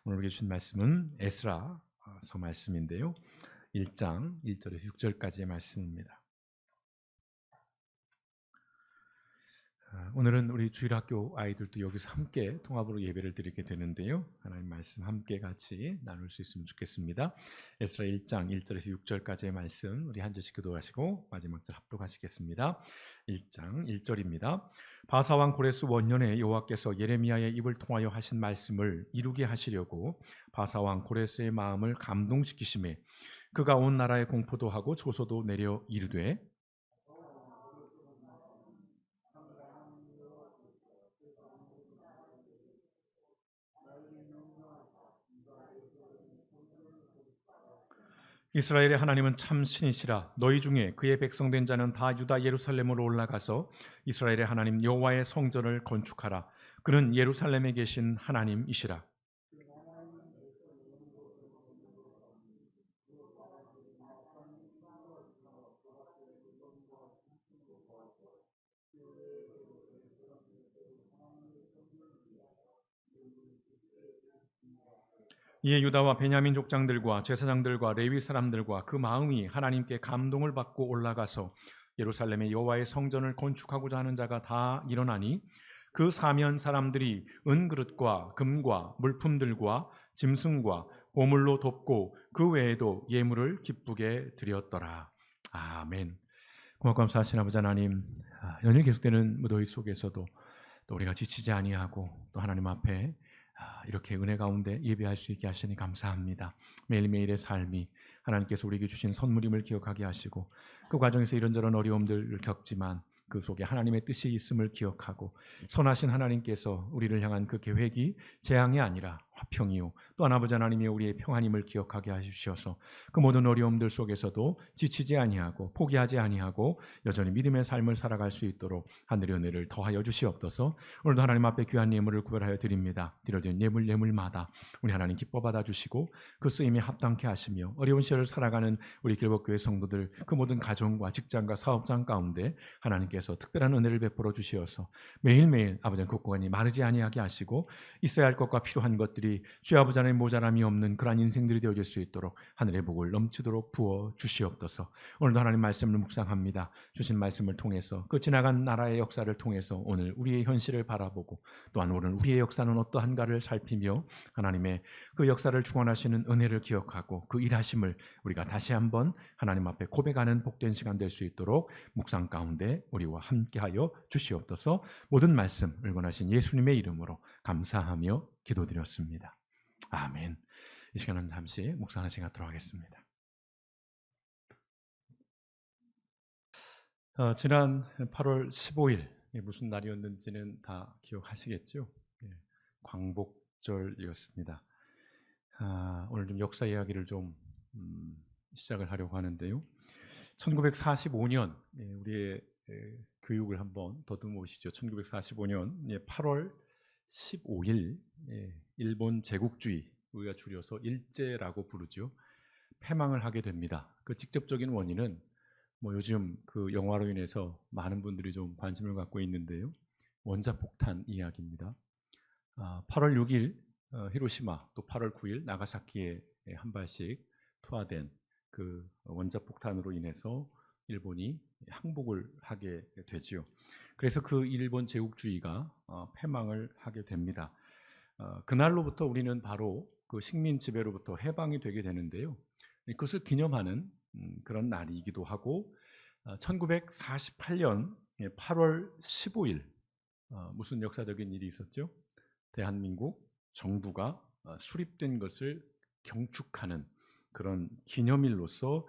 오늘 우리에게 주신 말씀은 에스라서 말씀인데요. 1장 1절에서 6절까지의 말씀입니다. 오늘은 우리 주일학교 아이들도 여기서 함께 통합으로 예배를 드리게 되는데요. 하나님 말씀 함께 같이 나눌 수 있으면 좋겠습니다. 에스라 1장 1절에서 6절까지의 말씀 우리 한 절씩 기도하시고 마지막 절 합독하시겠습니다. 1장 1절입니다. 바사왕 고레스 원년에 여호와께서 예레미야의 입을 통하여 하신 말씀을 이루게 하시려고 바사왕 고레스의 마음을 감동시키심에 그가 온 나라에 공포도 하고 조소도 내려 이르되 이스라엘의 하나님은 참 신이시라. 너희 중에 그의 백성된 자는 다 유다 예루살렘으로 올라가서 이스라엘의 하나님 여호와의 성전을 건축하라. 그는 예루살렘에 계신 하나님이시라. 이에 유다와 베냐민 족장들과 제사장들과 레위 사람들과 그 마음이 하나님께 감동을 받고 올라가서 예루살렘의 여호와의 성전을 건축하고자 하는 자가 다 일어나니 그 사면 사람들이 은그릇과 금과 물품들과 짐승과 보물로 돕고 그 외에도 예물을 기쁘게 드렸더라. 아멘. 고맙고 감사하신 아버지 하나님, 연일 계속되는 무더위 속에서도 또 우리가 지치지 아니하고 또 하나님 앞에 이렇게 은혜 가운데 예배할 수 있게 하시니 감사합니다. 매일매일의 삶이 하나님께서 우리에게 주신 선물임을 기억하게 하시고 그 과정에서 이런저런 어려움들을 겪지만 그 속에 하나님의 뜻이 있음을 기억하고 선하신 하나님께서 우리를 향한 그 계획이 재앙이 아니라 화평이요 또한 아버지 하나님이 우리의 평안임을 기억하게 하시옵소서. 그 모든 어려움들 속에서도 지치지 아니하고 포기하지 아니하고 여전히 믿음의 삶을 살아갈 수 있도록 하늘의 은혜를 더하여 주시옵소서. 오늘도 하나님 앞에 귀한 예물을 구별하여 드립니다. 드려진 예물마다 우리 하나님 기뻐 받아주시고 그 쓰임에 합당케 하시며 어려운 시절을 살아가는 우리 길복교회 성도들 그 모든 가정과 직장과 사업장 가운데 하나님께서 특별한 은혜를 베풀어 주시어서 매일매일 아버지 곳곳이 마르지 아니하게 하시고 있어야 할 것과 필요한 것들이 주 아버지 하나님 모자람이 없는 그러한 인생들이 되어질 수 있도록 하늘의 복을 넘치도록 부어 주시옵소서. 오늘도 하나님 말씀을 묵상합니다. 주신 말씀을 통해서 그 지나간 나라의 역사를 통해서 오늘 우리의 현실을 바라보고 또한 오늘 우리의 역사는 어떠한가를 살피며 하나님의 그 역사를 주관하시는 은혜를 기억하고 그 일하심을 우리가 다시 한번 하나님 앞에 고백하는 복된 시간 될 수 있도록 묵상 가운데 우리와 함께하여 주시옵소서. 모든 말씀 을권하신 예수님의 이름으로 감사하며 기도드렸습니다. 아멘. 이 시간은 잠시 묵상하는 시간 갖도록 하겠습니다. 지난 8월 15일 무슨 날이었는지는 다 기억하시겠죠? 광복절이었습니다. 오늘 좀 역사 이야기를 좀 시작을 하려고 하는데요. 1945년 우리의 교육을 한번 더듬어 보시죠. 1945년 8월 15일 일본 제국주의 우리가 줄여서 일제라고 부르죠. 패망을 하게 됩니다. 그 직접적인 원인은 요즘 그 영화로 인해서 많은 분들이 좀 관심을 갖고 있는데요. 원자폭탄 이야기입니다. 8월 6일 히로시마 또 8월 9일 나가사키에 한 발씩 투하된 그 원자폭탄으로 인해서 일본이 항복을 하게 되지요. 그래서 그 일본 제국주의가 패망을 하게 됩니다. 그날로부터 우리는 바로 그 식민 지배로부터 해방이 되게 되는데요. 그것을 기념하는 그런 날이기도 하고 1948년 8월 15일 무슨 역사적인 일이 있었죠? 대한민국 정부가 수립된 것을 경축하는 그런 기념일로서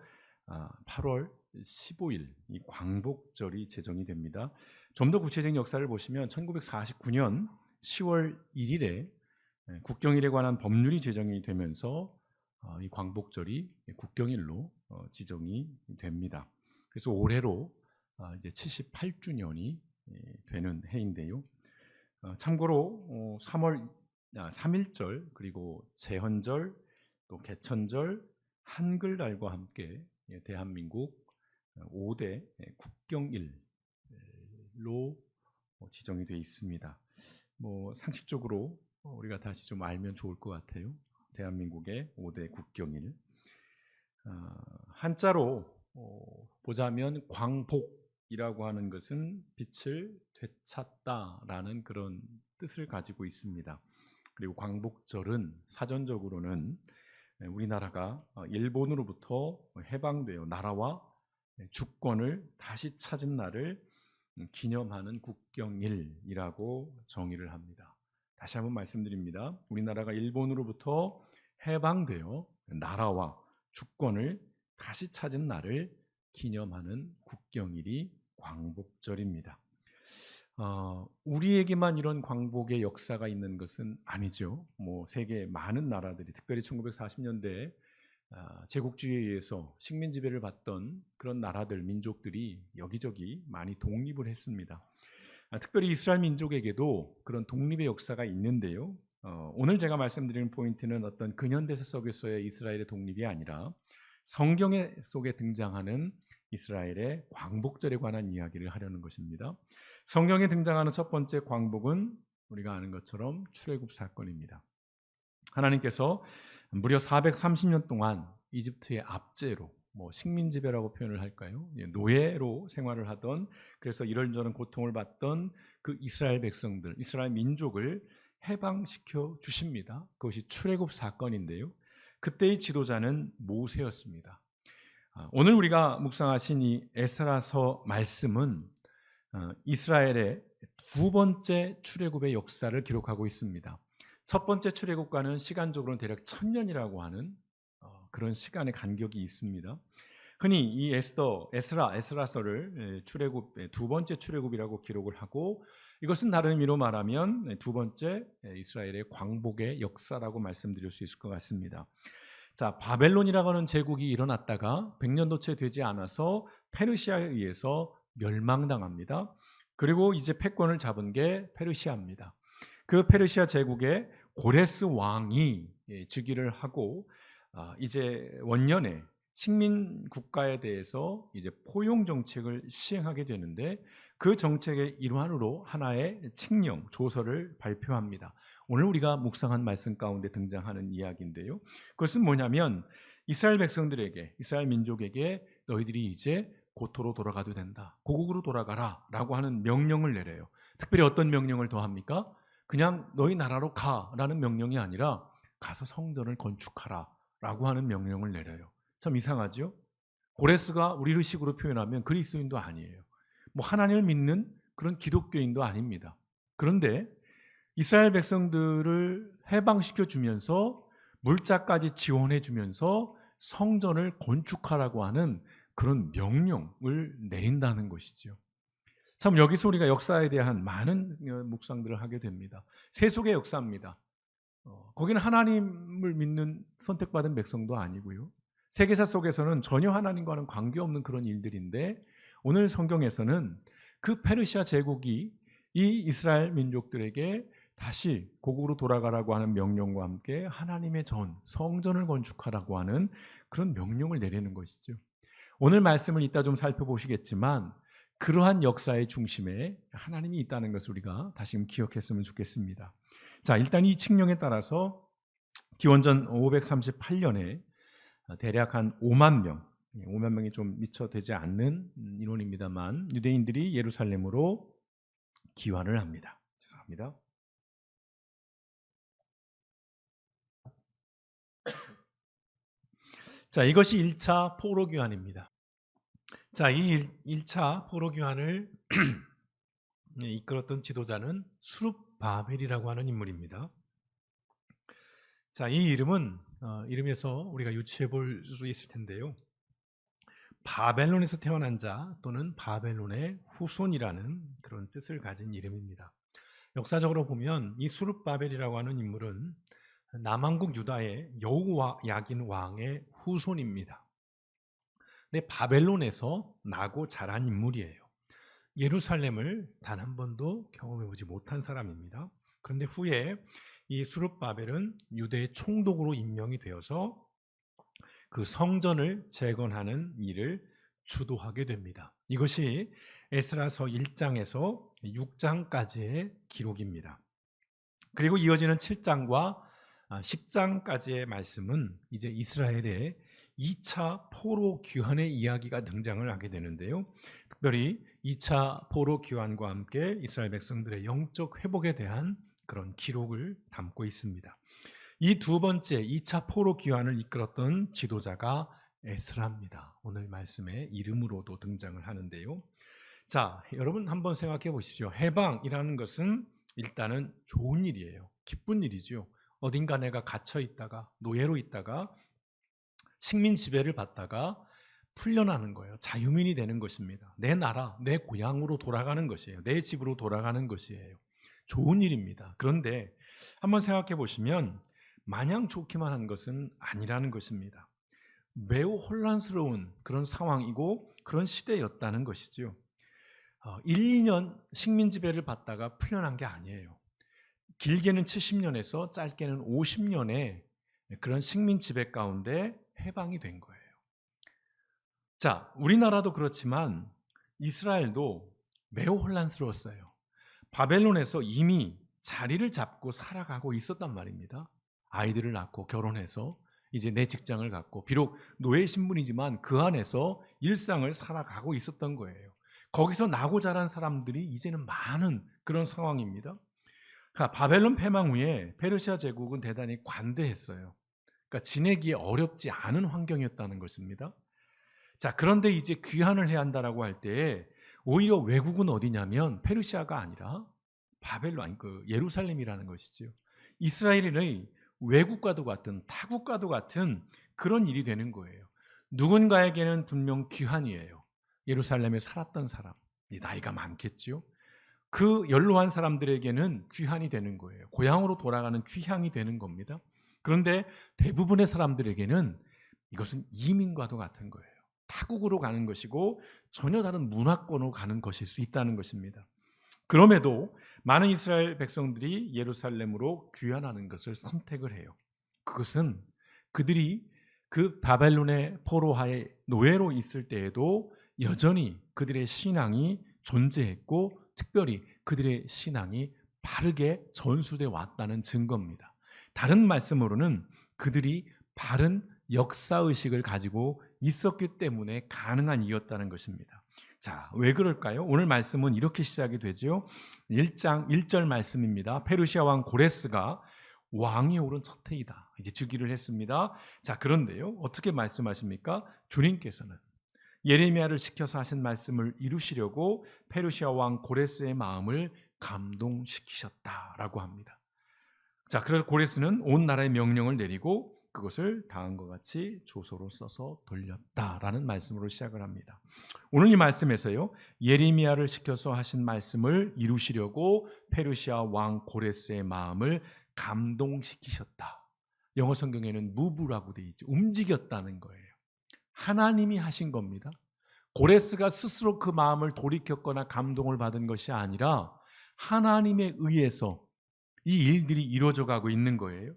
8월 15일 이 광복절이 제정이 됩니다. 좀 더 구체적인 역사를 보시면 1949년 10월 1일에 국경일에 관한 법률이 제정이 되면서 이 광복절이 국경일로 지정이 됩니다. 그래서 올해로 이제 78주년이 되는 해인데요. 참고로 3월 3일절 그리고 제헌절 또 개천절 한글날과 함께 대한민국 5대 국경일로 지정이 되어 있습니다. 상식적으로 우리가 다시 좀 알면 좋을 것 같아요. 대한민국의 5대 국경일. 한자로 보자면 광복이라고 하는 것은 빛을 되찾다라는 그런 뜻을 가지고 있습니다. 그리고 광복절은 사전적으로는 우리나라가 일본으로부터 해방되어 나라와 주권을 다시 찾은 날을 기념하는 국경일이라고 정의를 합니다. 다시 한번 말씀드립니다. 우리나라가 일본으로부터 해방되어 나라와 주권을 다시 찾은 날을 기념하는 국경일이 광복절입니다. 우리에게만 이런 광복의 역사가 있는 것은 아니죠. 세계 많은 나라들이 특별히 1940년대 제국주의에 의해서 식민 지배를 받던 그런 나라들, 민족들이 여기저기 많이 독립을 했습니다. 특별히 이스라엘 민족에게도 그런 독립의 역사가 있는데요. 오늘 제가 말씀드리는 포인트는 어떤 근현대사 속에서의 이스라엘의 독립이 아니라 성경 속에 등장하는 이스라엘의 광복절에 관한 이야기를 하려는 것입니다. 성경에 등장하는 첫 번째 광복은 우리가 아는 것처럼 출애굽 사건입니다. 하나님께서 무려 430년 동안 이집트의 압제로 식민 지배라고 표현을 할까요? 노예로 생활을 하던, 그래서 이런저런 고통을 받던 그 이스라엘 백성들, 이스라엘 민족을 해방시켜 주십니다. 그것이 출애굽 사건인데요. 그때의 지도자는 모세였습니다. 오늘 우리가 묵상하신 이 에스라서 말씀은 이스라엘의 두 번째 출애굽의 역사를 기록하고 있습니다. 첫 번째 출애굽과는 시간적으로는 대략 1000년이라고 하는 그런 시간의 간격이 있습니다. 흔히 이 에스라서를 출애굽 두 번째 출애굽이라고 기록을 하고, 이것은 다른 의미로 말하면 두 번째 이스라엘의 광복의 역사라고 말씀드릴 수 있을 것 같습니다. 자, 바벨론이라고 하는 제국이 일어났다가 100년도 채 되지 않아서 페르시아에 의해서 멸망당합니다. 그리고 이제 패권을 잡은 게 페르시아입니다. 그 페르시아 제국의 고레스 왕이 즉위를 하고 이제 원년에 식민 국가에 대해서 이제 포용 정책을 시행하게 되는데, 그 정책의 일환으로 하나의 칙령 조서를 발표합니다. 오늘 우리가 묵상한 말씀 가운데 등장하는 이야기인데요. 그것은 뭐냐면 이스라엘 백성들에게, 이스라엘 민족에게 너희들이 이제 고토로 돌아가도 된다, 고국으로 돌아가라 라고 하는 명령을 내려요. 특별히 어떤 명령을 더합니까? 그냥 너희 나라로 가라는 명령이 아니라 가서 성전을 건축하라 라고 하는 명령을 내려요. 참 이상하죠? 고레스가 우리를 식으로 표현하면 그리스도인도 아니에요. 하나님을 믿는 그런 기독교인도 아닙니다. 그런데 이스라엘 백성들을 해방시켜 주면서 물자까지 지원해 주면서 성전을 건축하라고 하는 그런 명령을 내린다는 것이죠. 참 여기서 우리가 역사에 대한 많은 묵상들을 하게 됩니다. 세속의 역사입니다. 거기는 하나님을 믿는 선택받은 백성도 아니고요. 세계사 속에서는 전혀 하나님과는 관계없는 그런 일들인데, 오늘 성경에서는 그 페르시아 제국이 이 이스라엘 민족들에게 다시 고국으로 돌아가라고 하는 명령과 함께 하나님의 성전을 건축하라고 하는 그런 명령을 내리는 것이죠. 오늘 말씀을 이따 좀 살펴보시겠지만 그러한 역사의 중심에 하나님이 있다는 것을 우리가 다시금 기억했으면 좋겠습니다. 자, 일단 이 칙령에 따라서 기원전 538년에 대략 한 5만 명이 좀 미처 되지 않는 인원입니다만 유대인들이 예루살렘으로 귀환을 합니다. 죄송합니다. 자, 이것이 1차 포로 귀환입니다. 자, 이 1차 포로 귀환을 이끌었던 지도자는 수룹바벨이라고 하는 인물입니다. 자, 이 이름은 이름에서 우리가 유추해 볼 수 있을 텐데요. 바벨론에서 태어난 자 또는 바벨론의 후손이라는 그런 뜻을 가진 이름입니다. 역사적으로 보면 이 수룹바벨이라고 하는 인물은 남왕국 유다의 여호야긴 왕의 후손입니다. 근데 바벨론에서 나고 자란 인물이에요. 예루살렘을 단 한 번도 경험해 보지 못한 사람입니다. 그런데 후에 이 수룹바벨은 유대의 총독으로 임명이 되어서 그 성전을 재건하는 일을 주도하게 됩니다. 이것이 에스라서 1장에서 6장까지의 기록입니다. 그리고 이어지는 7장과 10장까지의 말씀은 이제 이스라엘의 2차 포로 귀환의 이야기가 등장을 하게 되는데요. 특별히 2차 포로 귀환과 함께 이스라엘 백성들의 영적 회복에 대한 그런 기록을 담고 있습니다. 이 두 번째 2차 포로 귀환을 이끌었던 지도자가 에스라입니다. 오늘 말씀의 이름으로도 등장을 하는데요. 자, 여러분 한번 생각해 보십시오. 해방이라는 것은 일단은 좋은 일이에요. 기쁜 일이죠. 어딘가 내가 갇혀 있다가 노예로 있다가 식민 지배를 받다가 풀려나는 거예요. 자유민이 되는 것입니다. 내 나라, 내 고향으로 돌아가는 것이에요. 내 집으로 돌아가는 것이에요. 좋은 일입니다. 그런데 한번 생각해 보시면 마냥 좋기만 한 것은 아니라는 것입니다. 매우 혼란스러운 그런 상황이고 그런 시대였다는 것이죠. 1, 2년 식민 지배를 받다가 풀려난 게 아니에요. 길게는 70년에서 짧게는 50년의 그런 식민 지배 가운데 해방이 된 거예요. 자, 우리나라도 그렇지만 이스라엘도 매우 혼란스러웠어요. 바벨론에서 이미 자리를 잡고 살아가고 있었단 말입니다. 아이들을 낳고 결혼해서 이제 내 직장을 갖고 비록 노예 신분이지만 그 안에서 일상을 살아가고 있었던 거예요. 거기서 나고 자란 사람들이 이제는 많은 그런 상황입니다. 그러니까 바벨론 패망 후에 페르시아 제국은 대단히 관대했어요. 그러니까 지내기에 어렵지 않은 환경이었다는 것입니다. 자, 그런데 이제 귀환을 해야 한다라고 할 때 오히려 외국은 어디냐면 페르시아가 아니라 바벨론, 그 예루살렘이라는 것이죠. 이스라엘의 외국과도 같은 타국과도 같은 그런 일이 되는 거예요. 누군가에게는 분명 귀환이에요. 예루살렘에 살았던 사람, 나이가 많겠죠. 그 연로한 사람들에게는 귀환이 되는 거예요. 고향으로 돌아가는 귀향이 되는 겁니다. 그런데 대부분의 사람들에게는 이것은 이민과도 같은 거예요. 타국으로 가는 것이고 전혀 다른 문화권으로 가는 것일 수 있다는 것입니다. 그럼에도 많은 이스라엘 백성들이 예루살렘으로 귀환하는 것을 선택을 해요. 그것은 그들이 그 바벨론의 포로하에 노예로 있을 때에도 여전히 그들의 신앙이 존재했고 특별히 그들의 신앙이 바르게 전수돼 왔다는 증거입니다. 다른 말씀으로는 그들이 바른 역사의식을 가지고 있었기 때문에 가능한 일이었다는 것입니다. 자, 왜 그럴까요? 오늘 말씀은 이렇게 시작이 되죠. 1장 1절 말씀입니다. 페르시아 왕 고레스가 왕이 오른 첫 해이다. 이제 즉위를 했습니다. 자, 그런데요. 어떻게 말씀하십니까? 주님께서는 예레미야를 시켜서 하신 말씀을 이루시려고 페르시아 왕 고레스의 마음을 감동시키셨다라고 합니다. 자, 그래서 고레스는 온 나라의 명령을 내리고 그것을 다음과 같이 조서로 써서 돌렸다라는 말씀으로 시작을 합니다. 오늘 이 말씀에서요, 예레미야를 시켜서 하신 말씀을 이루시려고 페르시아 왕 고레스의 마음을 감동시키셨다. 영어 성경에는 move라고 되어 있죠. 움직였다는 거예요. 하나님이 하신 겁니다. 고레스가 스스로 그 마음을 돌이켰거나 감동을 받은 것이 아니라 하나님에 의해서 이 일들이 이루어져 가고 있는 거예요.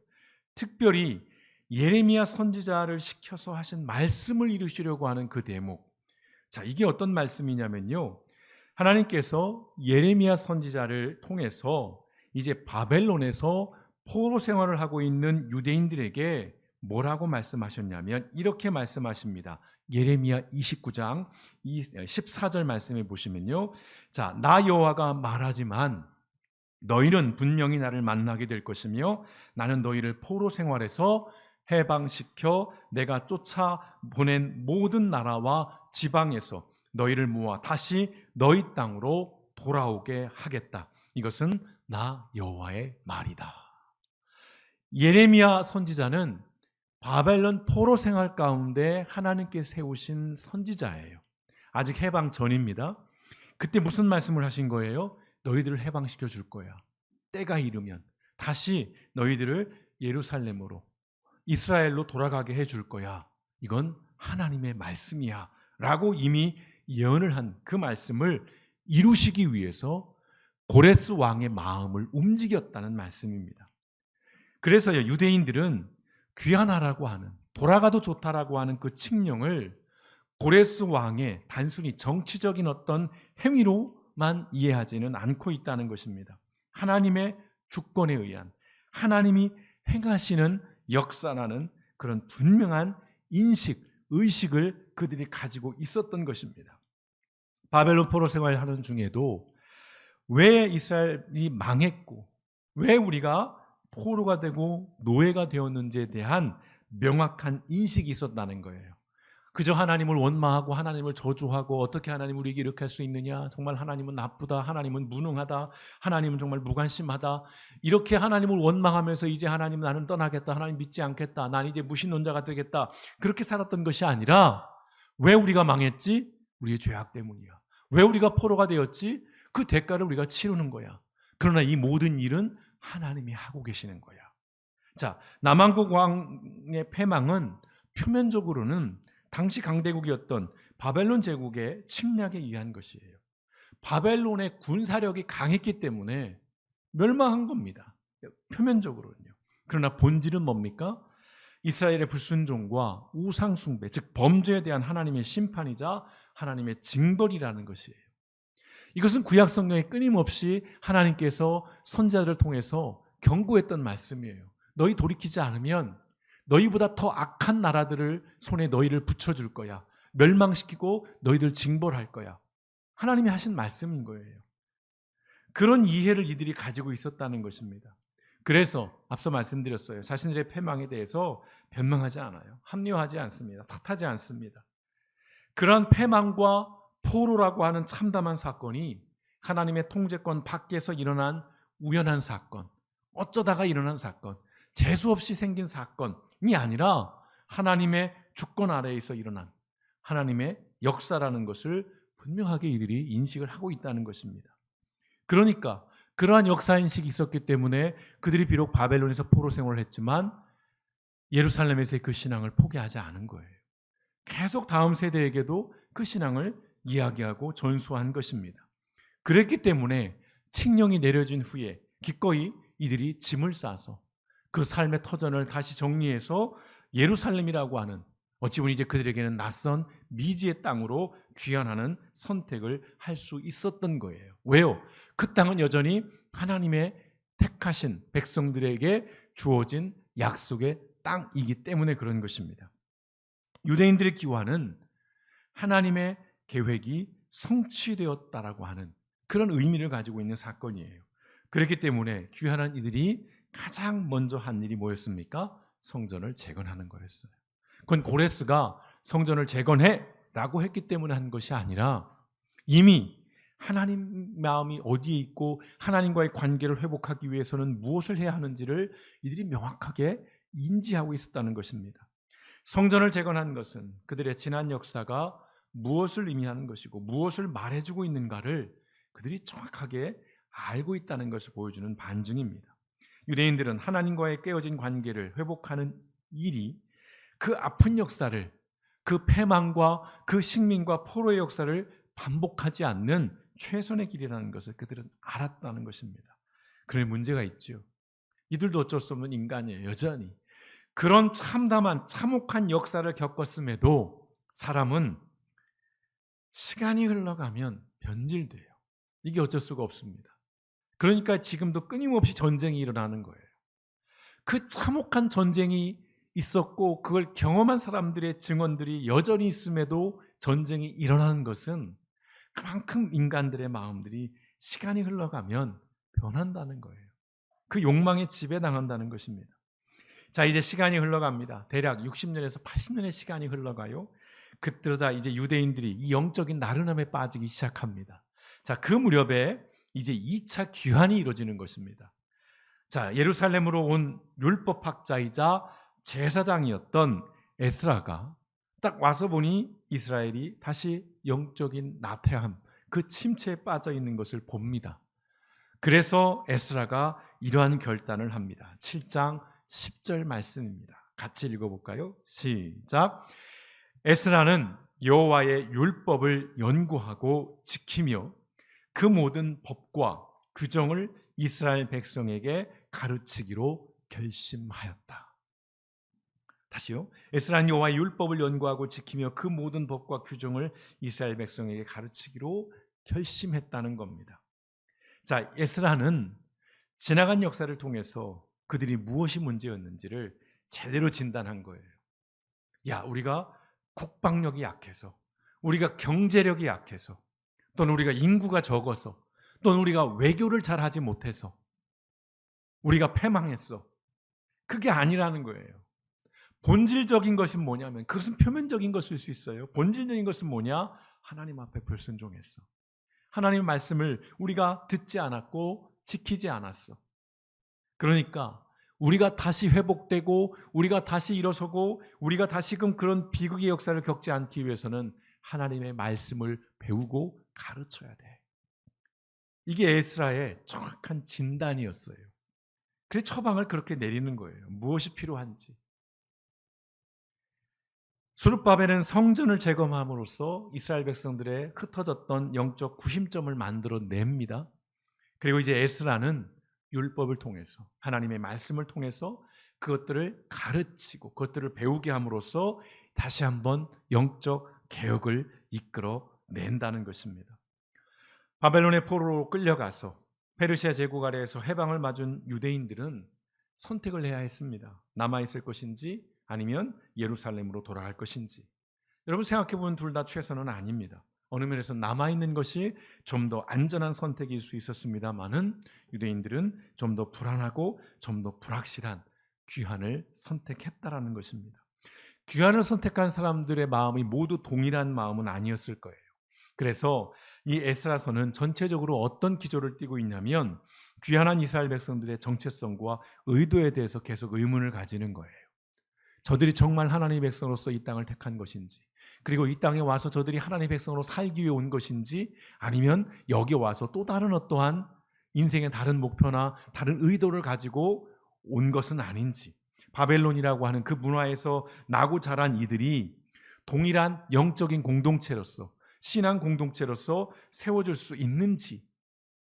특별히 예레미야 선지자를 시켜서 하신 말씀을 이루시려고 하는 그 대목. 자, 이게 어떤 말씀이냐면요. 하나님께서 예레미야 선지자를 통해서 이제 바벨론에서 포로 생활을 하고 있는 유대인들에게 뭐라고 말씀하셨냐면 이렇게 말씀하십니다. 예레미야 29장 14절 말씀에 보시면요. 자, 나 여호와가 말하지만 너희는 분명히 나를 만나게 될 것이며 나는 너희를 포로 생활에서 해방시켜 내가 쫓아보낸 모든 나라와 지방에서 너희를 모아 다시 너희 땅으로 돌아오게 하겠다. 이것은 나 여호와의 말이다. 예레미야 선지자는 바벨론 포로 생활 가운데 하나님께 세우신 선지자예요. 아직 해방 전입니다. 그때 무슨 말씀을 하신 거예요? 너희들을 해방시켜 줄 거야. 때가 이르면 다시 너희들을 예루살렘으로 이스라엘로 돌아가게 해줄 거야. 이건 하나님의 말씀이야 라고 이미 예언을 한 그 말씀을 이루시기 위해서 고레스 왕의 마음을 움직였다는 말씀입니다. 그래서요, 유대인들은 귀환하라고 하는, 돌아가도 좋다라고 하는 그 칙령을 고레스 왕의 단순히 정치적인 어떤 행위로만 이해하지는 않고 있다는 것입니다. 하나님의 주권에 의한 하나님이 행하시는 역사라는 그런 분명한 인식, 의식을 그들이 가지고 있었던 것입니다. 바벨론 포로 생활하는 중에도 왜 이스라엘이 망했고 왜 우리가 포로가 되고 노예가 되었는지에 대한 명확한 인식이 있었다는 거예요. 그저 하나님을 원망하고 하나님을 저주하고 어떻게 하나님 우리에게 이렇게 할 수 있느냐, 정말 하나님은 나쁘다, 하나님은 무능하다, 하나님은 정말 무관심하다, 이렇게 하나님을 원망하면서 이제 하나님 나는 떠나겠다, 하나님 믿지 않겠다, 난 이제 무신론자가 되겠다, 그렇게 살았던 것이 아니라 왜 우리가 망했지? 우리의 죄악 때문이야. 왜 우리가 포로가 되었지? 그 대가를 우리가 치르는 거야. 그러나 이 모든 일은 하나님이 하고 계시는 거야. 자, 남왕국 왕의 패망은 표면적으로는 당시 강대국이었던 바벨론 제국의 침략에 의한 것이에요. 바벨론의 군사력이 강했기 때문에 멸망한 겁니다. 표면적으로는요. 그러나 본질은 뭡니까? 이스라엘의 불순종과 우상 숭배, 즉 범죄에 대한 하나님의 심판이자 하나님의 징벌이라는 것이에요. 이것은 구약 성경에 끊임없이 하나님께서 선지자들을 통해서 경고했던 말씀이에요. 너희 돌이키지 않으면 너희보다 더 악한 나라들을 손에 너희를 붙여줄 거야. 멸망시키고 너희들 징벌할 거야. 하나님이 하신 말씀인 거예요. 그런 이해를 이들이 가지고 있었다는 것입니다. 그래서 앞서 말씀드렸어요. 자신들의 패망에 대해서 변명하지 않아요. 합리화하지 않습니다. 탓하지 않습니다. 그러한 패망과 포로라고 하는 참담한 사건이 하나님의 통제권 밖에서 일어난 우연한 사건, 어쩌다가 일어난 사건, 재수없이 생긴 사건이 아니라 하나님의 주권 아래에서 일어난 하나님의 역사라는 것을 분명하게 이들이 인식을 하고 있다는 것입니다. 그러니까 그러한 역사인식이 있었기 때문에 그들이 비록 바벨론에서 포로 생활을 했지만 예루살렘에서의 그 신앙을 포기하지 않은 거예요. 계속 다음 세대에게도 그 신앙을 이야기하고 전수한 것입니다. 그랬기 때문에 칙령이 내려진 후에 기꺼이 이들이 짐을 싸서 그 삶의 터전을 다시 정리해서 예루살렘이라고 하는 어찌 보면 이제 그들에게는 낯선 미지의 땅으로 귀환하는 선택을 할 수 있었던 거예요. 왜요? 그 땅은 여전히 하나님의 택하신 백성들에게 주어진 약속의 땅이기 때문에 그런 것입니다. 유대인들의 귀환은 하나님의 계획이 성취되었다라고 하는 그런 의미를 가지고 있는 사건이에요. 그렇기 때문에 귀환한 이들이 가장 먼저 한 일이 뭐였습니까? 성전을 재건하는 거였어요. 그건 고레스가 성전을 재건해라고 했기 때문에 한 것이 아니라 이미 하나님 마음이 어디에 있고 하나님과의 관계를 회복하기 위해서는 무엇을 해야 하는지를 이들이 명확하게 인지하고 있었다는 것입니다. 성전을 재건한 것은 그들의 지난 역사가 무엇을 의미하는 것이고 무엇을 말해주고 있는가를 그들이 정확하게 알고 있다는 것을 보여주는 반증입니다. 유대인들은 하나님과의 깨어진 관계를 회복하는 일이 그 아픈 역사를, 그 패망과 그 식민과 포로의 역사를 반복하지 않는 최선의 길이라는 것을 그들은 알았다는 것입니다. 그런데 문제가 있죠. 이들도 어쩔 수 없는 인간이에요. 여전히 그런 참담한 참혹한 역사를 겪었음에도 사람은 시간이 흘러가면 변질돼요. 이게 어쩔 수가 없습니다. 그러니까 지금도 끊임없이 전쟁이 일어나는 거예요. 그 참혹한 전쟁이 있었고 그걸 경험한 사람들의 증언들이 여전히 있음에도 전쟁이 일어나는 것은 그만큼 인간들의 마음들이 시간이 흘러가면 변한다는 거예요. 그 욕망에 지배당한다는 것입니다. 자, 이제 시간이 흘러갑니다. 대략 60년에서 80년의 시간이 흘러가요. 그때자 이제 유대인들이 이 영적인 나른함에 빠지기 시작합니다. 자, 그 무렵에 이제 2차 귀환이 이루어지는 것입니다. 자, 예루살렘으로 온 율법학자이자 제사장이었던 에스라가 딱 와서 보니 이스라엘이 다시 영적인 나태함, 그 침체에 빠져 있는 것을 봅니다. 그래서 에스라가 이러한 결단을 합니다. 7장 10절 말씀입니다. 같이 읽어볼까요? 시작. 에스라는 여호와의 율법을 연구하고 지키며 그 모든 법과 규정을 이스라엘 백성에게 가르치기로 결심하였다. 다시요. 에스라는 여호와의 율법을 연구하고 지키며 그 모든 법과 규정을 이스라엘 백성에게 가르치기로 결심했다는 겁니다. 자, 에스라는 지나간 역사를 통해서 그들이 무엇이 문제였는지를 제대로 진단한 거예요. 야, 우리가 국방력이 약해서, 우리가 경제력이 약해서, 또는 우리가 인구가 적어서, 또는 우리가 외교를 잘 하지 못해서 우리가 패망했어. 그게 아니라는 거예요. 본질적인 것이 뭐냐면, 그것은 표면적인 것일 수 있어요. 본질적인 것은 뭐냐? 하나님 앞에 불순종했어. 하나님의 말씀을 우리가 듣지 않았고 지키지 않았어. 그러니까 우리가 다시 회복되고 우리가 다시 일어서고 우리가 다시금 그런 비극의 역사를 겪지 않기 위해서는 하나님의 말씀을 배우고 가르쳐야 돼. 이게 에스라의 정확한 진단이었어요. 그래서 처방을 그렇게 내리는 거예요. 무엇이 필요한지. 수룹바벨은 성전을 재건함으로써 이스라엘 백성들의 흩어졌던 영적 구심점을 만들어냅니다. 그리고 이제 에스라는 율법을 통해서, 하나님의 말씀을 통해서 그것들을 가르치고 그것들을 배우게 함으로써 다시 한번 영적 개혁을 이끌어낸다는 것입니다. 바벨론의 포로로 끌려가서 페르시아 제국 아래에서 해방을 맞은 유대인들은 선택을 해야 했습니다. 남아있을 것인지 아니면 예루살렘으로 돌아갈 것인지. 여러분 생각해보면 둘 다 최선은 아닙니다. 어느 면에서 남아있는 것이 좀 더 안전한 선택일 수 있었습니다만은 유대인들은 좀 더 불안하고 좀 더 불확실한 귀환을 선택했다라는 것입니다. 귀환을 선택한 사람들의 마음이 모두 동일한 마음은 아니었을 거예요. 그래서 이 에스라서는 전체적으로 어떤 기조를 띠고 있냐면 귀환한 이스라엘 백성들의 정체성과 의도에 대해서 계속 의문을 가지는 거예요. 저들이 정말 하나님의 백성으로서 이 땅을 택한 것인지, 그리고 이 땅에 와서 저들이 하나님의 백성으로 살기 위해 온 것인지, 아니면 여기 와서 또 다른 어떠한 인생의 다른 목표나 다른 의도를 가지고 온 것은 아닌지, 바벨론이라고 하는 그 문화에서 나고 자란 이들이 동일한 영적인 공동체로서, 신앙 공동체로서 세워질 수 있는지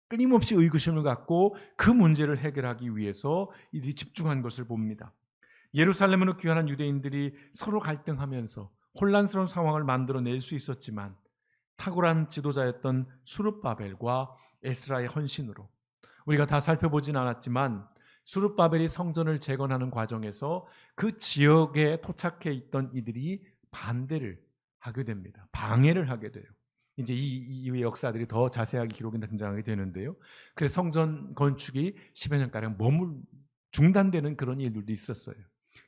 끊임없이 의구심을 갖고 그 문제를 해결하기 위해서 이들이 집중한 것을 봅니다. 예루살렘으로 귀환한 유대인들이 서로 갈등하면서 혼란스러운 상황을 만들어낼 수 있었지만 탁월한 지도자였던 수룹바벨과 에스라의 헌신으로, 우리가 다 살펴보진 않았지만 수룹바벨이 성전을 재건하는 과정에서 그 지역에 토착해 있던 이들이 반대를 하게 됩니다. 방해를 하게 돼요. 이제 이 역사들이 더 자세하게 기록이 등장하게 되는데요. 그래서 성전 건축이 10여 년가량 중단되는 그런 일들도 있었어요.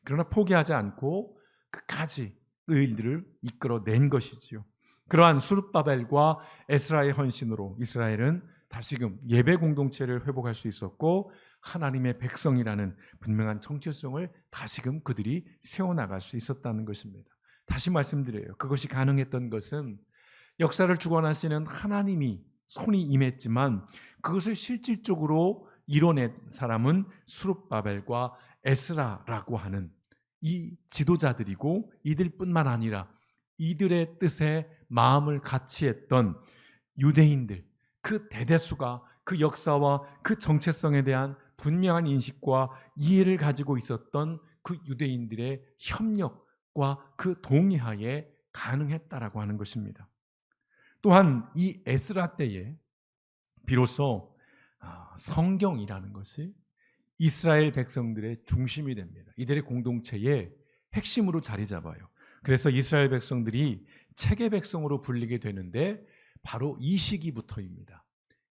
그러나 포기하지 않고 끝까지 그 일들을 이끌어낸 것이지요. 그러한 수룹바벨과 에스라의 헌신으로 이스라엘은 다시금 예배 공동체를 회복할 수 있었고 하나님의 백성이라는 분명한 정체성을 다시금 그들이 세워나갈 수 있었다는 것입니다. 다시 말씀드려요. 그것이 가능했던 것은 역사를 주관하시는 하나님이 손이 임했지만 그것을 실질적으로 이뤄낸 사람은 수룹바벨과 에스라라고 하는 이 지도자들이고, 이들뿐만 아니라 이들의 뜻에 마음을 같이 했던 유대인들, 그 대대수가 그 역사와 그 정체성에 대한 분명한 인식과 이해를 가지고 있었던 그 유대인들의 협력과 그 동의하에 가능했다라고 하는 것입니다. 또한 이 에스라 때에 비로소 성경이라는 것이 이스라엘 백성들의 중심이 됩니다. 이들의 공동체의 핵심으로 자리 잡아요. 그래서 이스라엘 백성들이 책의 백성으로 불리게 되는데 바로 이 시기부터입니다.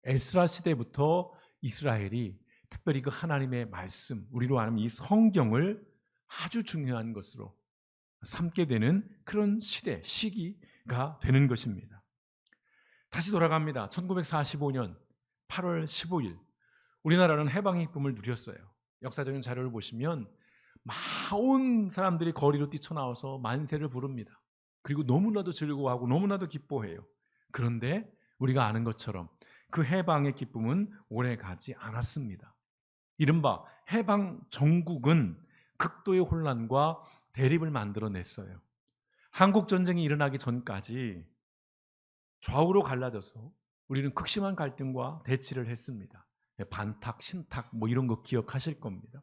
에스라 시대부터 이스라엘이 특별히 그 하나님의 말씀, 우리로 하면 이 성경을 아주 중요한 것으로 삼게 되는 그런 시기가 되는 것입니다. 다시 돌아갑니다. 1945년 8월 15일 우리나라는 해방의 기쁨을 누렸어요. 역사적인 자료를 보시면 온 사람들이 거리로 뛰쳐나와서 만세를 부릅니다. 그리고 너무나도 즐거워하고 너무나도 기뻐해요. 그런데 우리가 아는 것처럼 그 해방의 기쁨은 오래가지 않았습니다. 이른바 해방 정국은 극도의 혼란과 대립을 만들어냈어요. 한국전쟁이 일어나기 전까지 좌우로 갈라져서 우리는 극심한 갈등과 대치를 했습니다. 반탁, 신탁 이런 거 기억하실 겁니다.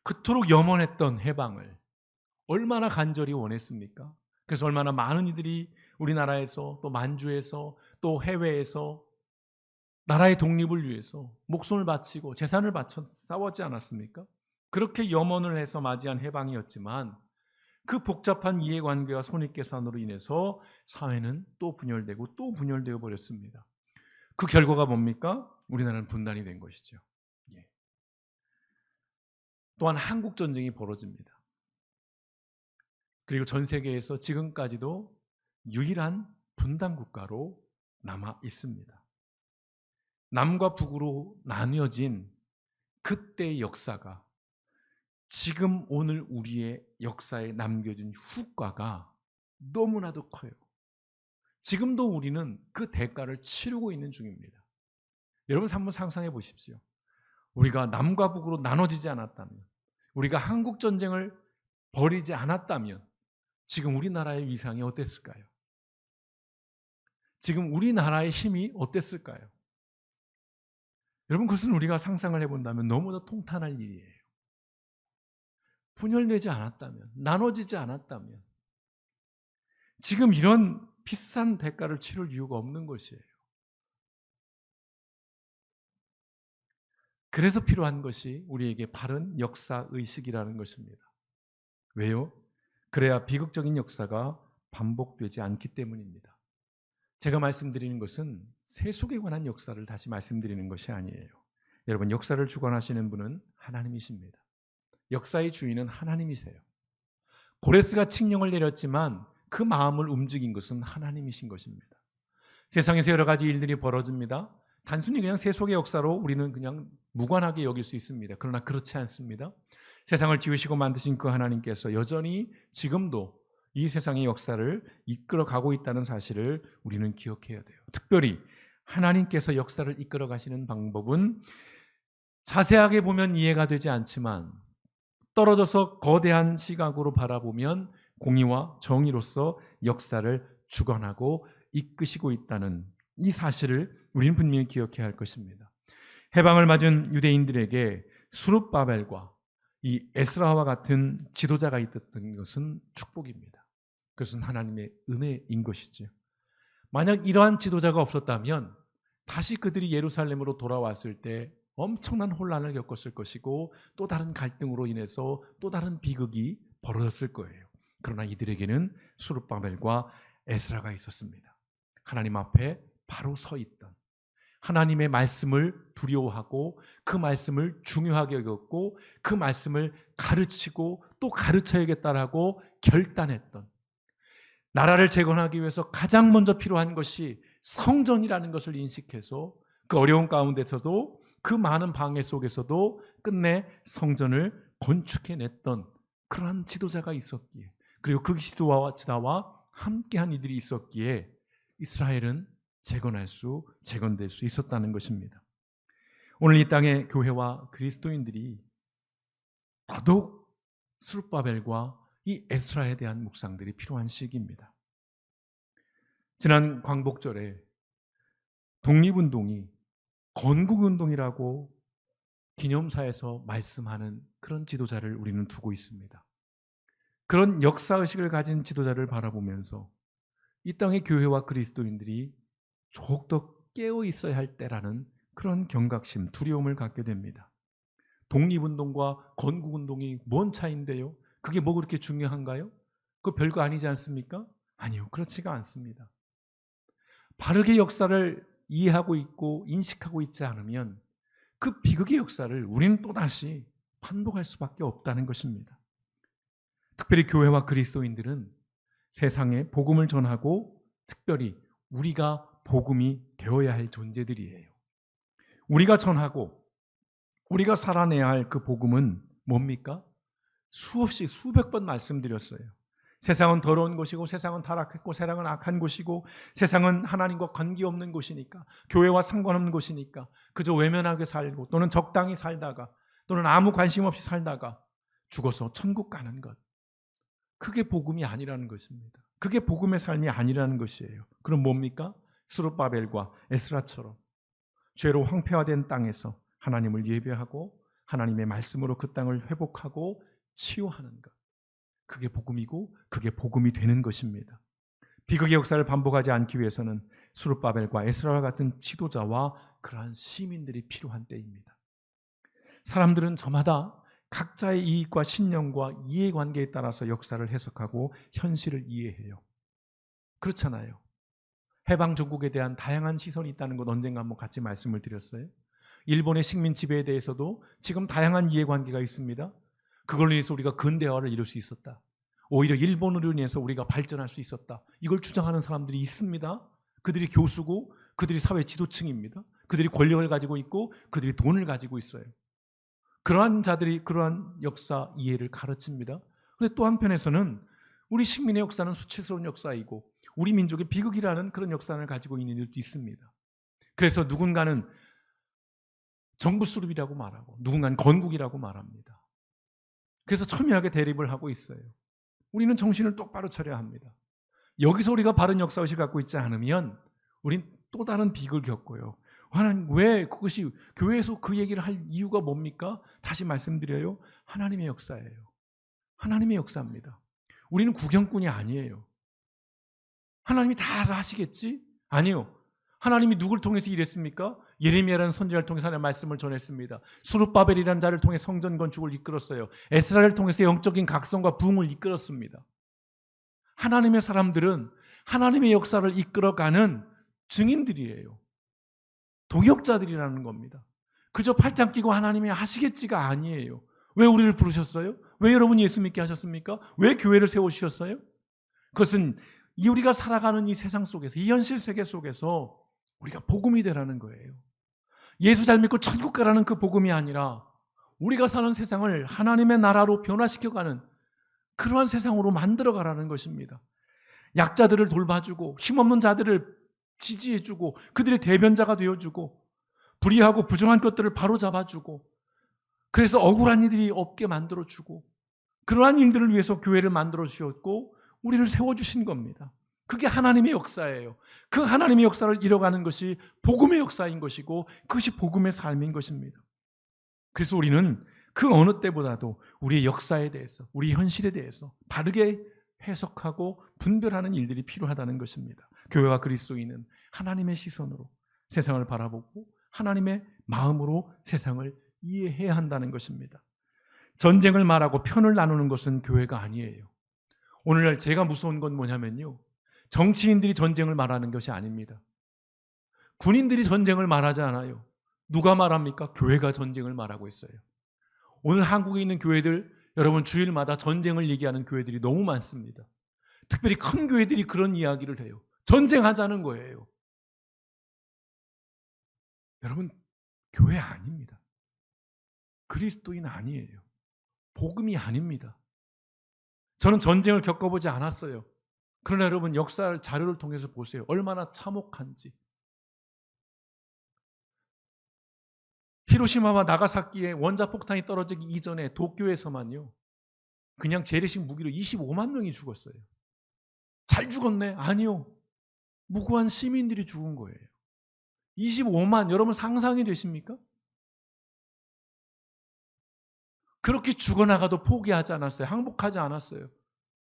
그토록 염원했던 해방을 얼마나 간절히 원했습니까? 그래서 얼마나 많은 이들이 우리나라에서 또 만주에서 또 해외에서 나라의 독립을 위해서 목숨을 바치고 재산을 바쳐 싸웠지 않았습니까? 그렇게 염원을 해서 맞이한 해방이었지만 그 복잡한 이해관계와 손익계산으로 인해서 사회는 또 분열되고 또 분열되어 버렸습니다. 그 결과가 뭡니까? 우리나라는 분단이 된 것이죠. 예. 또한 한국 전쟁이 벌어집니다. 그리고 전 세계에서 지금까지도 유일한 분단 국가로 남아 있습니다. 남과 북으로 나뉘어진 그때의 역사가 지금 오늘 우리의 역사에 남겨진 후과가 너무나도 커요. 지금도 우리는 그 대가를 치르고 있는 중입니다. 여러분 한번 상상해 보십시오. 우리가 남과 북으로 나눠지지 않았다면, 우리가 한국 전쟁을 벌이지 않았다면 지금 우리나라의 위상이 어땠을까요? 지금 우리나라의 힘이 어땠을까요? 여러분 그것은 우리가 상상을 해본다면 너무나 통탄할 일이에요. 분열되지 않았다면, 나눠지지 않았다면 지금 이런 비싼 대가를 치를 이유가 없는 것이에요. 그래서 필요한 것이 우리에게 바른 역사의식이라는 것입니다. 왜요? 그래야 비극적인 역사가 반복되지 않기 때문입니다. 제가 말씀드리는 것은 세속에 관한 역사를 다시 말씀드리는 것이 아니에요. 여러분 역사를 주관하시는 분은 하나님이십니다. 역사의 주인은 하나님이세요. 고레스가 칙령을 내렸지만 그 마음을 움직인 것은 하나님이신 것입니다. 세상에서 여러 가지 일들이 벌어집니다. 단순히 그냥 세속의 역사로 우리는 그냥 무관하게 여길 수 있습니다. 그러나 그렇지 않습니다. 세상을 지으시고 만드신 그 하나님께서 여전히 지금도 이 세상의 역사를 이끌어가고 있다는 사실을 우리는 기억해야 돼요. 특별히 하나님께서 역사를 이끌어 가시는 방법은 자세하게 보면 이해가 되지 않지만 떨어져서 거대한 시각으로 바라보면 공의와 정의로서 역사를 주관하고 이끄시고 있다는 이 사실을 우리는 분명히 기억해야 할 것입니다. 해방을 맞은 유대인들에게 수룹바벨과 이 에스라와 같은 지도자가 있었던 것은 축복입니다. 그것은 하나님의 은혜인 것이죠. 만약 이러한 지도자가 없었다면 다시 그들이 예루살렘으로 돌아왔을 때 엄청난 혼란을 겪었을 것이고 또 다른 갈등으로 인해서 또 다른 비극이 벌어졌을 거예요. 그러나 이들에게는 수룹바벨과 에스라가 있었습니다. 하나님 앞에 바로 서 있던, 하나님의 말씀을 두려워하고 그 말씀을 중요하게 여겼고 그 말씀을 가르치고 또 가르쳐야겠다라고 결단했던, 나라를 재건하기 위해서 가장 먼저 필요한 것이 성전이라는 것을 인식해서 그 어려운 가운데서도 그 많은 방해 속에서도 끝내 성전을 건축해냈던 그러한 지도자가 있었기에, 그리고 그 지도자와 함께한 이들이 있었기에 이스라엘은 재건될 수 있었다는 것입니다. 오늘 이 땅의 교회와 그리스도인들이 더더욱 수룹바벨과 이 에스라에 대한 묵상들이 필요한 시기입니다. 지난 광복절에 독립운동이 건국운동이라고 기념사에서 말씀하는 그런 지도자를 우리는 두고 있습니다. 그런 역사의식을 가진 지도자를 바라보면서 이 땅의 교회와 그리스도인들이 조금 더 깨어 있어야 할 때라는 그런 경각심, 두려움을 갖게 됩니다. 독립운동과 건국운동이 뭔 차이인데요? 그게 뭐 그렇게 중요한가요? 그거 별거 아니지 않습니까? 아니요, 그렇지가 않습니다. 바르게 역사를 이해하고 있고 인식하고 있지 않으면 그 비극의 역사를 우리는 또다시 반복할 수밖에 없다는 것입니다. 특별히 교회와 그리스도인들은 세상에 복음을 전하고 특별히 우리가 복음이 되어야 할 존재들이에요. 우리가 전하고 우리가 살아내야 할 그 복음은 뭡니까? 수없이 수백 번 말씀드렸어요. 세상은 더러운 곳이고 세상은 타락했고 세상은 악한 곳이고 세상은 하나님과 관계없는 곳이니까, 교회와 상관없는 곳이니까 그저 외면하게 살고 또는 적당히 살다가 또는 아무 관심 없이 살다가 죽어서 천국 가는 것, 그게 복음이 아니라는 것입니다. 그게 복음의 삶이 아니라는 것이에요. 그럼 뭡니까? 수룹바벨과 에스라처럼 죄로 황폐화된 땅에서 하나님을 예배하고 하나님의 말씀으로 그 땅을 회복하고 치유하는 것, 그게 복음이고 그게 복음이 되는 것입니다. 비극의 역사를 반복하지 않기 위해서는 스룹바벨과 에스라와 같은 지도자와 그러한 시민들이 필요한 때입니다. 사람들은 저마다 각자의 이익과 신념과 이해관계에 따라서 역사를 해석하고 현실을 이해해요. 그렇잖아요. 해방 전국에 대한 다양한 시선이 있다는 것 언젠가 한번 같이 말씀을 드렸어요. 일본의 식민 지배에 대해서도 지금 다양한 이해관계가 있습니다. 그걸로 인해서 우리가 근대화를 이룰 수 있었다. 오히려 일본으로 인해서 우리가 발전할 수 있었다. 이걸 주장하는 사람들이 있습니다. 그들이 교수고 그들이 사회 지도층입니다. 그들이 권력을 가지고 있고 그들이 돈을 가지고 있어요. 그러한 자들이 그러한 역사 이해를 가르칩니다. 그런데 또 한편에서는 우리 식민의 역사는 수치스러운 역사이고 우리 민족의 비극이라는 그런 역사를 가지고 있는 일도 있습니다. 그래서 누군가는 정부 수립이라고 말하고 누군가는 건국이라고 말합니다. 그래서 첨예하게 대립을 하고 있어요. 우리는 정신을 똑바로 차려야 합니다. 여기서 우리가 바른 역사의식을 갖고 있지 않으면 우린 또 다른 비극을 겪고요. 하나님, 왜 그것이 교회에서 그 얘기를 할 이유가 뭡니까? 다시 말씀드려요. 하나님의 역사예요. 하나님의 역사입니다. 우리는 구경꾼이 아니에요. 하나님이 다 하시겠지? 아니요. 하나님이 누구를 통해서 일했습니까? 예레미야라는 선지자를 통해서 하나님의 말씀을 전했습니다. 스룹바벨이라는 자를 통해 성전 건축을 이끌었어요. 에스라를 통해서 영적인 각성과 부흥을 이끌었습니다. 하나님의 사람들은 하나님의 역사를 이끌어가는 증인들이에요. 동역자들이라는 겁니다. 그저 팔짱 끼고 하나님이 하시겠지가 아니에요. 왜 우리를 부르셨어요? 왜 여러분이 예수 믿게 하셨습니까? 왜 교회를 세우셨어요? 그것은 우리가 살아가는 이 세상 속에서, 이 현실 세계 속에서 우리가 복음이 되라는 거예요. 예수 잘 믿고 천국 가라는 그 복음이 아니라 우리가 사는 세상을 하나님의 나라로 변화시켜가는 그러한 세상으로 만들어가라는 것입니다. 약자들을 돌봐주고 힘없는 자들을 지지해주고 그들의 대변자가 되어주고 불의하고 부정한 것들을 바로잡아주고 그래서 억울한 이들이 없게 만들어주고 그러한 일들을 위해서 교회를 만들어 주셨고 우리를 세워주신 겁니다. 그게 하나님의 역사예요. 그 하나님의 역사를 이뤄가는 것이 복음의 역사인 것이고 그것이 복음의 삶인 것입니다. 그래서 우리는 그 어느 때보다도 우리의 역사에 대해서, 우리 현실에 대해서 바르게 해석하고 분별하는 일들이 필요하다는 것입니다. 교회와 그리스도인은 하나님의 시선으로 세상을 바라보고 하나님의 마음으로 세상을 이해해야 한다는 것입니다. 전쟁을 말하고 편을 나누는 것은 교회가 아니에요. 오늘날 제가 무서운 건 뭐냐면요. 정치인들이 전쟁을 말하는 것이 아닙니다. 군인들이 전쟁을 말하지 않아요. 누가 말합니까? 교회가 전쟁을 말하고 있어요. 오늘 한국에 있는 교회들, 여러분 주일마다 전쟁을 얘기하는 교회들이 너무 많습니다. 특별히 큰 교회들이 그런 이야기를 해요. 전쟁하자는 거예요. 여러분, 교회 아닙니다. 그리스도인 아니에요. 복음이 아닙니다. 저는 전쟁을 겪어보지 않았어요. 그러나 여러분 역사 자료를 통해서 보세요. 얼마나 참혹한지. 히로시마와 나가사키에 원자폭탄이 떨어지기 이전에 도쿄에서만요. 그냥 재래식 무기로 25만 명이 죽었어요. 잘 죽었네? 아니요. 무고한 시민들이 죽은 거예요. 25만, 여러분 상상이 되십니까? 그렇게 죽어나가도 포기하지 않았어요. 항복하지 않았어요.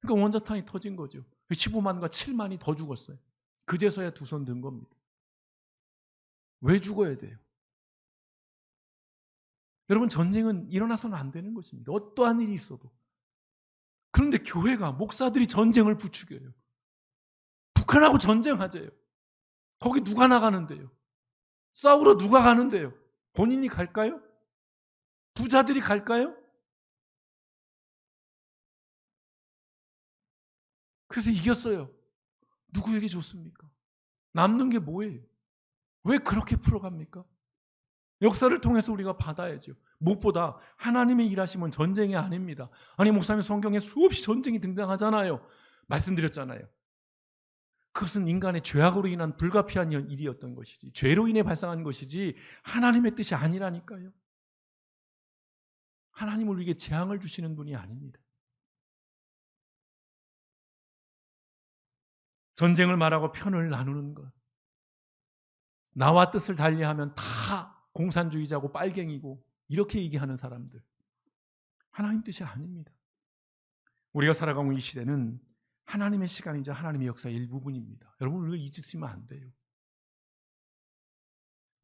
그러니까 원자탄이 터진 거죠. 15만과 7만이 더 죽었어요. 그제서야 두 손 든 겁니다. 왜 죽어야 돼요? 여러분 전쟁은 일어나서는 안 되는 것입니다. 어떠한 일이 있어도. 그런데 교회가 목사들이 전쟁을 부추겨요. 북한하고 전쟁하재요. 거기 누가 나가는데요? 싸우러 누가 가는데요? 본인이 갈까요? 부자들이 갈까요? 그래서 이겼어요. 누구에게 줬습니까? 남는 게 뭐예요? 왜 그렇게 풀어갑니까? 역사를 통해서 우리가 받아야죠. 무엇보다 하나님의 일하심은 전쟁이 아닙니다. 아니 목사님 성경에 수없이 전쟁이 등장하잖아요. 말씀드렸잖아요. 그것은 인간의 죄악으로 인한 불가피한 일이었던 것이지 죄로 인해 발생한 것이지 하나님의 뜻이 아니라니까요. 하나님은 우리에게 재앙을 주시는 분이 아닙니다. 전쟁을 말하고 편을 나누는 것. 나와 뜻을 달리하면 다 공산주의자고 빨갱이고 이렇게 얘기하는 사람들. 하나님 뜻이 아닙니다. 우리가 살아가고 이 시대는 하나님의 시간이자 하나님의 역사의 일부분입니다. 여러분 이걸 잊으시면 안 돼요.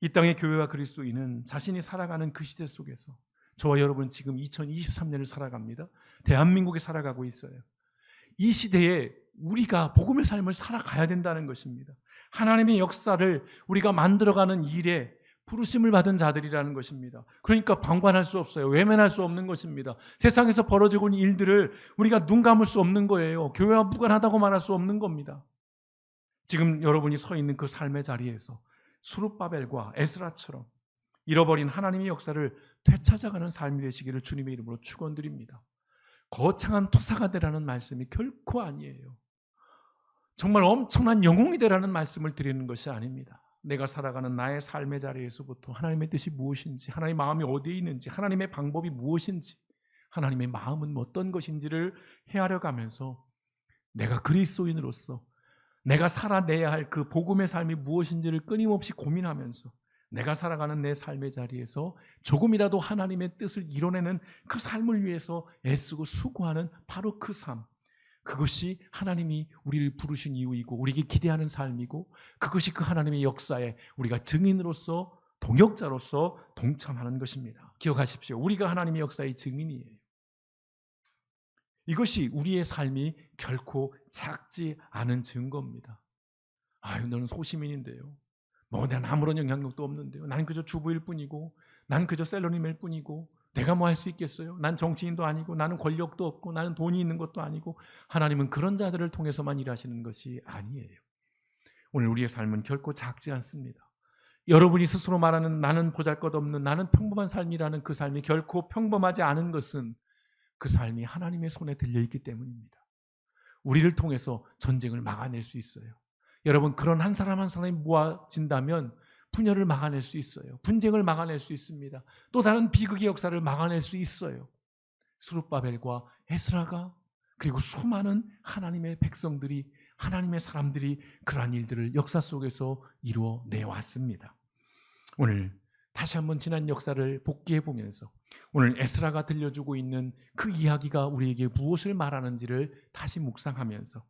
이 땅의 교회와 그리스도인은 자신이 살아가는 그 시대 속에서 저와 여러분 지금 2023년을 살아갑니다. 대한민국에 살아가고 있어요. 이 시대에 우리가 복음의 삶을 살아가야 된다는 것입니다. 하나님의 역사를 우리가 만들어가는 일에 부르심을 받은 자들이라는 것입니다. 그러니까 방관할 수 없어요. 외면할 수 없는 것입니다. 세상에서 벌어지고 있는 일들을 우리가 눈 감을 수 없는 거예요. 교회와 무관하다고 말할 수 없는 겁니다. 지금 여러분이 서 있는 그 삶의 자리에서 수룹바벨과 에스라처럼 잃어버린 하나님의 역사를 되찾아가는 삶이 되시기를 주님의 이름으로 축원드립니다. 거창한 투사가 되라는 말씀이 결코 아니에요. 정말 엄청난 영웅이 되라는 말씀을 드리는 것이 아닙니다. 내가 살아가는 나의 삶의 자리에서부터 하나님의 뜻이 무엇인지, 하나님의 마음이 어디에 있는지, 하나님의 방법이 무엇인지, 하나님의 마음은 어떤 것인지를 헤아려 가면서 내가 그리스도인으로서 내가 살아내야 할 그 복음의 삶이 무엇인지를 끊임없이 고민하면서 내가 살아가는 내 삶의 자리에서 조금이라도 하나님의 뜻을 이뤄내는 그 삶을 위해서 애쓰고 수고하는 바로 그 삶, 그것이 하나님이 우리를 부르신 이유이고 우리에게 기대하는 삶이고 그것이 그 하나님의 역사에 우리가 증인으로서 동역자로서 동참하는 것입니다. 기억하십시오. 우리가 하나님의 역사의 증인이에요. 이것이 우리의 삶이 결코 작지 않은 증거입니다. 아유, 너는 소시민인데요. 난 아무런 영향력도 없는데요. 나는 그저 주부일 뿐이고, 나는 그저 셀러리맨일 뿐이고, 내가 뭐 할 수 있겠어요? 난 정치인도 아니고, 나는 권력도 없고, 나는 돈이 있는 것도 아니고. 하나님은 그런 자들을 통해서만 일하시는 것이 아니에요. 오늘 우리의 삶은 결코 작지 않습니다. 여러분이 스스로 말하는 나는 보잘것없는, 나는 평범한 삶이라는 그 삶이 결코 평범하지 않은 것은 그 삶이 하나님의 손에 들려있기 때문입니다. 우리를 통해서 전쟁을 막아낼 수 있어요. 여러분, 그런 한 사람 한 사람이 모아진다면 분열을 막아낼 수 있어요. 분쟁을 막아낼 수 있습니다. 또 다른 비극의 역사를 막아낼 수 있어요. 스룹바벨과 에스라가 그리고 수많은 하나님의 백성들이, 하나님의 사람들이 그러한 일들을 역사 속에서 이루어내왔습니다. 오늘 다시 한번 지난 역사를 복기해 보면서 오늘 에스라가 들려주고 있는 그 이야기가 우리에게 무엇을 말하는지를 다시 묵상하면서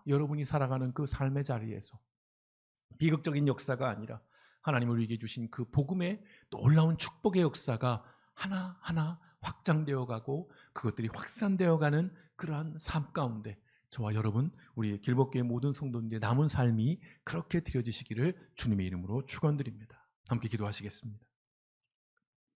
여러분이 살아가는 그 삶의 자리에서 비극적인 역사가 아니라 하나님이 우리에게 주신 그 복음의 놀라운 축복의 역사가 하나하나 확장되어 가고 그것들이 확산되어 가는 그러한 삶 가운데 저와 여러분, 우리 길벗교의 모든 성도님들의 남은 삶이 그렇게 드려지시기를 주님의 이름으로 축원드립니다. 함께 기도하시겠습니다.